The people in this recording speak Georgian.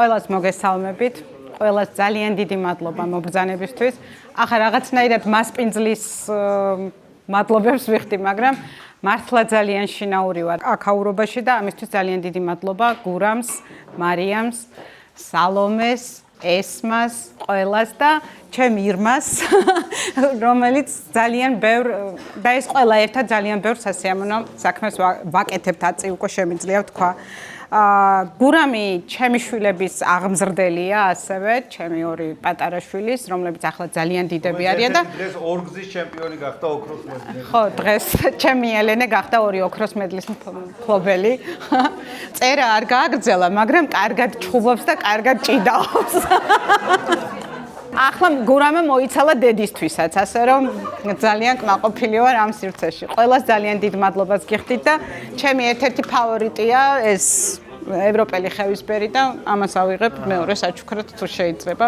ყველას მოგესალმებით. ყველას ძალიან დიდი მადლობა მობრძანებისთვის. ახლა რაღაცნაირად მასპინძლის მადლობებს ვიხდი, მაგრამ მართლა ძალიან შინაური ვარ აქაურობაში და ამისთვის ძალიან დიდი მადლობა გურამს, მარიამს, სალომეს, ესმას, ყველას და ჩემ ირმას, რომელიც ძალიან ბევრ და ეს ყველა ერთად ძალიან ბევრ სასიამოვნო საქმეს ვაკეთებთ, აწი უკვე შემიძლია ვთქვა. გურამი ჩემი შვილების აღმზრდელია, ასევე ჩემი ორი პატარა შვილის, რომლებიც ახლა ძალიან დიდები არიან და დღეს ორგზის ჩემპიონი გახდა ოქროს მედლის. ხო, დღეს ჩემი ელენე გახდა ორი ოქროს მედლის მფლობელი. წერა არ გააგრძელა, მაგრამ კარგად ჩხუბობს და კარგად ჭიდაობს. ახლა გურამი მოიცალა დედისთვისაც, ასე რომ ძალიან კმაყოფილი ვარ ამ სივრცეში. ყველას ძალიან დიდ მადლობას გიხდით და ჩემი ერთ-ერთი ფავორიტია ეს ევროპელი ხევისბერი და ამას ავიღებ მეორე საჩუქრად თუ შეიძლება.